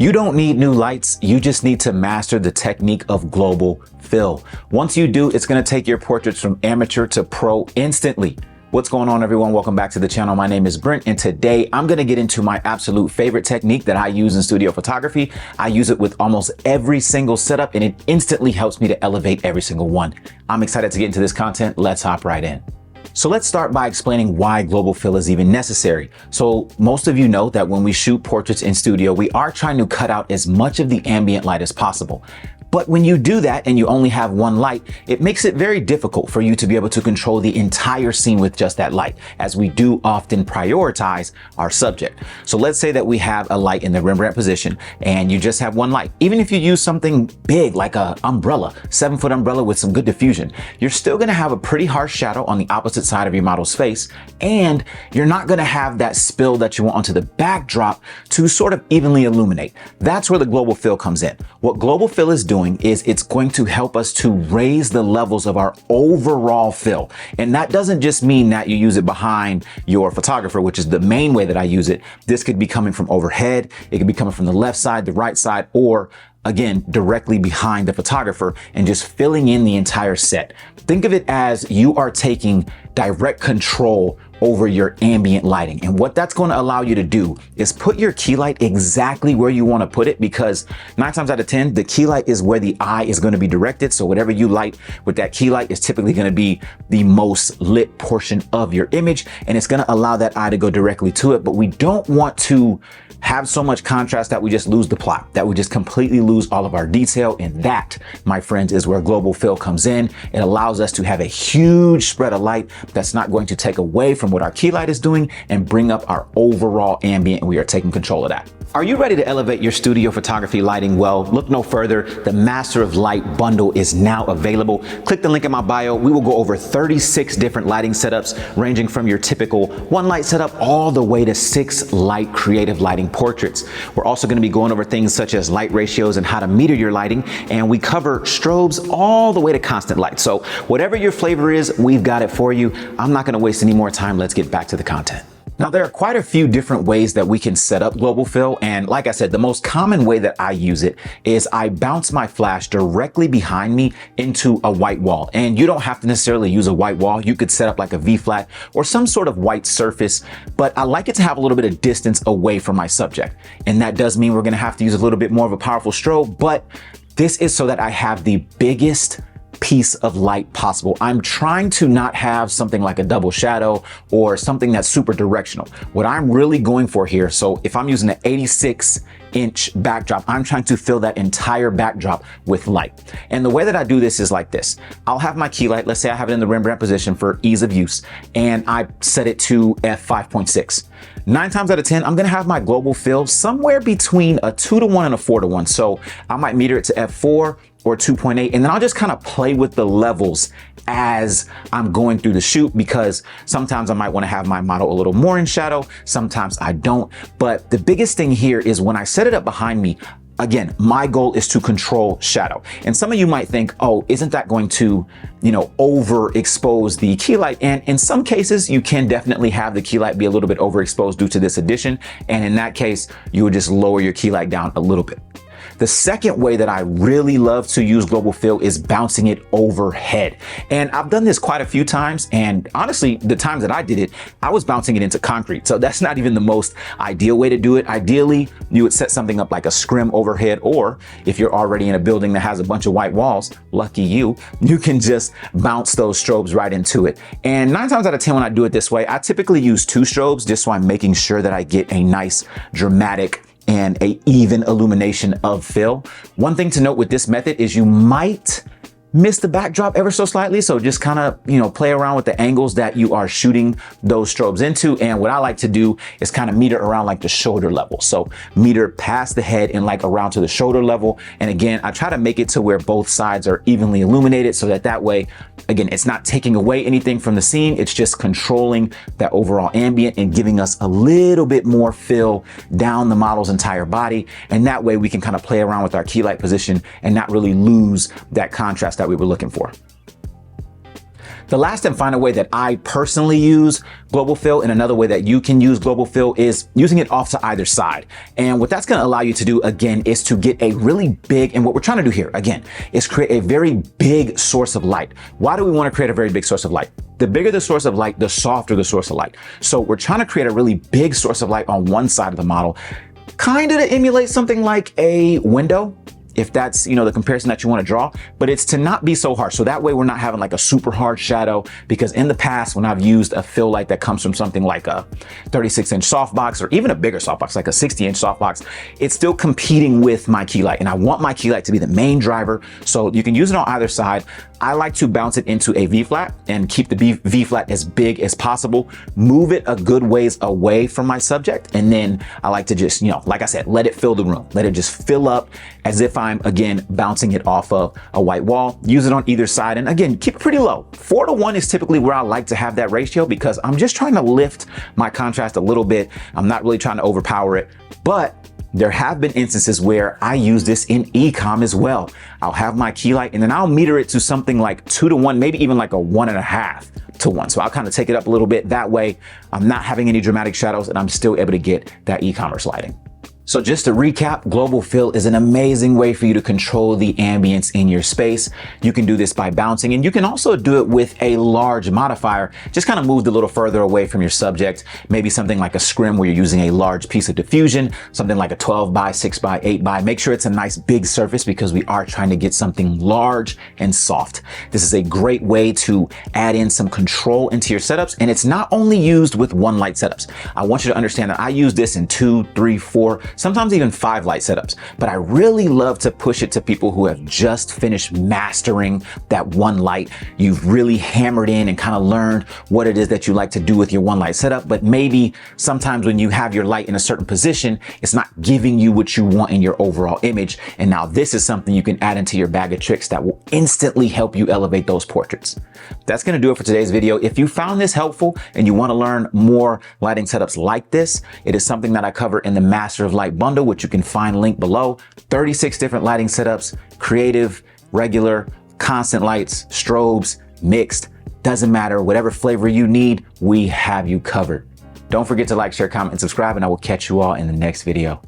You don't need new lights, you just need to master the technique of global fill. Once you do, it's gonna take your portraits from amateur to pro instantly. What's going on, everyone? Welcome back to the channel. My name is Brent, and today I'm gonna get into my absolute favorite technique that I use in studio photography. I use it with almost every single setup, and it instantly helps me to elevate every single one. I'm excited to get into this content. Let's hop right in. So let's start by explaining why global fill is even necessary. So most of you know that when we shoot portraits in studio, we are trying to cut out as much of the ambient light as possible. But when you do that and you only have one light, it makes it very difficult for you to be able to control the entire scene with just that light, as we do often prioritize our subject. So let's say that we have a light in the Rembrandt position and you just have one light. Even if you use something big like a umbrella, 7-foot umbrella with some good diffusion, you're still gonna have a pretty harsh shadow on the opposite side of your model's face, and you're not gonna have that spill that you want onto the backdrop to sort of evenly illuminate. That's where the global fill comes in. What global fill is doing is it's going to help us to raise the levels of our overall fill. And that doesn't just mean that you use it behind your photographer, which is the main way that I use it. This could be coming from overhead. It could be coming from the left side, the right side, or again, directly behind the photographer and just filling in the entire set. Think of it as you are taking direct control over your ambient lighting. And what that's going to allow you to do is put your key light exactly where you want to put it, because 9 times out of 10, the key light is where the eye is going to be directed. So whatever you light with that key light is typically going to be the most lit portion of your image, and it's going to allow that eye to go directly to it. But we don't want to have so much contrast that we just lose the plot, that we just completely lose all of our detail. And that, my friends, is where global fill comes in. It allows us to have a huge spread of light that's not going to take away from what our key light is doing and bring up our overall ambient, and we are taking control of that. Are you ready to elevate your studio photography lighting? Well, look no further. The Master of Light bundle is now available. Click the link in my bio. We will go over 36 different lighting setups, ranging from your typical one light setup all the way to 6 light creative lighting portraits. We're also going to be going over things such as light ratios and how to meter your lighting, and we cover strobes all the way to constant light. So whatever your flavor is, we've got it for you. I'm not going to waste any more time. Let's get back to the content. Now, there are quite a few different ways that we can set up global fill. And like I said, the most common way that I use it is I bounce my flash directly behind me into a white wall. And you don't have to necessarily use a white wall. You could set up like a V-flat or some sort of white surface, but I like it to have a little bit of distance away from my subject. And that does mean we're going to have to use a little bit more of a powerful strobe, but this is so that I have the biggest piece of light possible. I'm trying to not have something like a double shadow or something that's super directional. What I'm really going for here, so if I'm using an 86-inch backdrop, I'm trying to fill that entire backdrop with light. And the way that I do this is like this. I'll have my key light, let's say I have it in the Rembrandt position for ease of use, and I set it to f5.6. 9 times out of 10, I'm gonna have my global fill somewhere between a 2-to-1 and a 4-to-1. So I might meter it to f4 or 2.8, and then I'll just kind of play with the levels as I'm going through the shoot, because sometimes I might want to have my model a little more in shadow, sometimes I don't. But the biggest thing here is when I set it up behind me, again, my goal is to control shadow. And some of you might think, oh, isn't that going to, overexpose the key light? And in some cases, you can definitely have the key light be a little bit overexposed due to this addition. And in that case, you would just lower your key light down a little bit. The second way that I really love to use global fill is bouncing it overhead. And I've done this quite a few times. And honestly, the times that I did it, I was bouncing it into concrete. So that's not even the most ideal way to do it. Ideally, you would set something up like a scrim overhead, or if you're already in a building that has a bunch of white walls, lucky you can just bounce those strobes right into it. And 9 times out of 10, when I do it this way, I typically use 2 strobes, just so I'm making sure that I get a nice dramatic and a even illumination of fill. One thing to note with this method is you might miss the backdrop ever so slightly. So just kind of, play around with the angles that you are shooting those strobes into. And what I like to do is kind of meter around like the shoulder level. So meter past the head and like around to the shoulder level. And again, I try to make it to where both sides are evenly illuminated, so that way, again, it's not taking away anything from the scene. It's just controlling that overall ambient and giving us a little bit more fill down the model's entire body. And that way we can kind of play around with our key light position and not really lose that contrast that we were looking for. The last and final way that I personally use global fill, and another way that you can use global fill, is using it off to either side. And what that's going to allow you to do, again, is to get a really big, and what we're trying to do here, again, is create a very big source of light. Why do we want to create a very big source of light? The bigger the source of light, the softer the source of light. So we're trying to create a really big source of light on one side of the model, kind of to emulate something like a window, if that's, the comparison that you want to draw, but it's to not be so harsh. So that way we're not having like a super hard shadow, because in the past, when I've used a fill light that comes from something like a 36-inch softbox, or even a bigger softbox, like a 60-inch softbox, it's still competing with my key light. And I want my key light to be the main driver. So you can use it on either side. I like to bounce it into a V-flat and keep the V-flat as big as possible, move it a good ways away from my subject. And then I like to just, like I said, let it fill the room. Let it just fill up as if I'm, again, bouncing it off of a white wall. Use it on either side. And again, keep it pretty low. 4:1 is typically where I like to have that ratio, because I'm just trying to lift my contrast a little bit. I'm not really trying to overpower it, but there have been instances where I use this in e-com as well. I'll have my key light and then I'll meter it to something like 2:1, maybe even like a 1.5 to 1. So I'll kind of take it up a little bit. That way I'm not having any dramatic shadows and I'm still able to get that e-commerce lighting. So just to recap, global fill is an amazing way for you to control the ambience in your space. You can do this by bouncing, and you can also do it with a large modifier. Just kind of moved a little further away from your subject. Maybe something like a scrim where you're using a large piece of diffusion, something like a 12 by 6 by 8 by. Make sure it's a nice big surface, because we are trying to get something large and soft. This is a great way to add in some control into your setups, and it's not only used with one light setups. I want you to understand that I use this in 2, 3, 4, sometimes even 5 light setups, but I really love to push it to people who have just finished mastering that one light. You've really hammered in and kind of learned what it is that you like to do with your one light setup, but maybe sometimes when you have your light in a certain position, it's not giving you what you want in your overall image. And now this is something you can add into your bag of tricks that will instantly help you elevate those portraits. That's going to do it for today's video. If you found this helpful and you want to learn more lighting setups like this, it is something that I cover in the Master of Light bundle, which you can find linked below. 36 different lighting setups: creative, regular, constant lights, strobes, mixed, doesn't matter. Whatever flavor you need, we have you covered. Don't forget to like, share, comment, and subscribe, and I will catch you all in the next video.